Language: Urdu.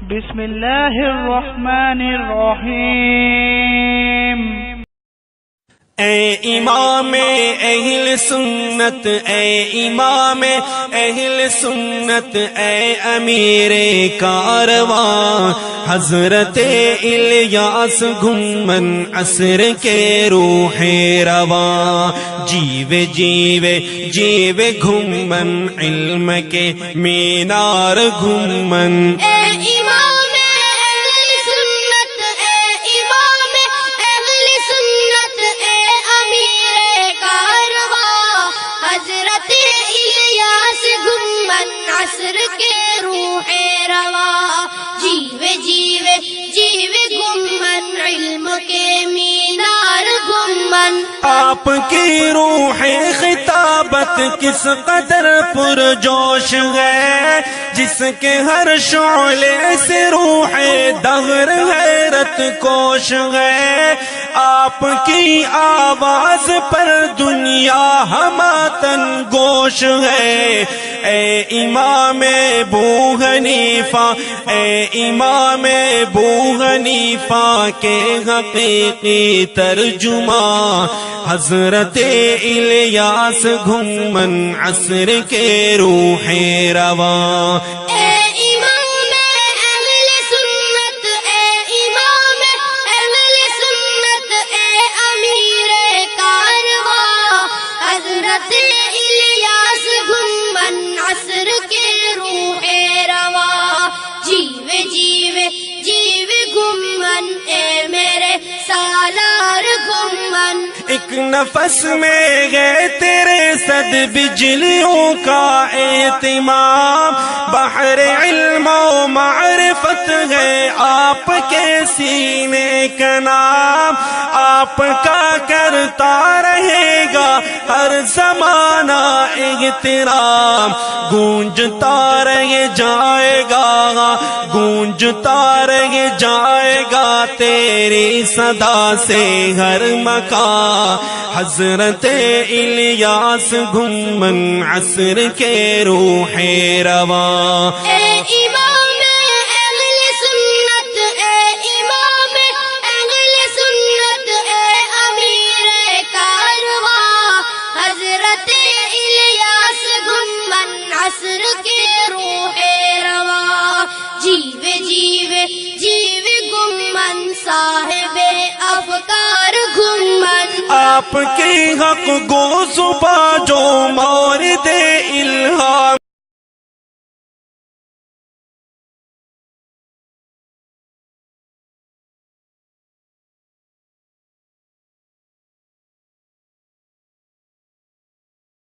بسم اللہ الرحمن الرحیم۔ اے امام اہل سنت، اے امام اہل سنت، اے امیر کارواں، حضرت الیاس گھمن عصر کے روح رواں، جیوے جیوے جیوے گھمن علم کے مینار گھمن۔ اے امام اہل سنت، اے امام اہل سنت، اے امیر کارواں، حضرت الیاس گھمن عصر کے روح رواں، جیوے جیوے جیوے گھمن علم کے مینار گھمن۔ آپ کی روح خطابت کس قدر پرجوش ہے، جس کے ہر شعلے سے روح دہر حیرت کوش ہے، آپ کی آواز پر دنیا ہماتن گوش ہے۔ اے امام ابو حنیفہ، اے امام ابو حنیفہ کے حقیقی ترجمہ، حضرت الیاس گھمن عصر کے روح رواں۔ اے امام اہل سنت، اے امام اہل سنت، اے امیر کارواں، حضرت الیاس گھمن عصر کے روح رواں، جیوے جیوے جیوے گھمن، اے میرے سالار گھمن۔ ایک نفس میں گئے تیرے صد بجلیوں کا اہتمام، بحر علم و معرفت ہے آپ کے سینے کا نام، آپ کا کرتا رہے گا ہر زمانہ احترام، گونجتا رہ جائے گا گونجتا رہ جائے گا تیری صدا سے ہر مکان، حضرت الیاس گھمن عصر کے روح رواں۔ اے امام اہل سنت، اے امام اہل سنت، اے امیر کارواں، حضرت الیاس گھمن عصر کے روح رواں، جیوے جیوے جیوے گھمن صاحب افکار گھمن۔ آپ کے حق گو زباں جو مورد الہام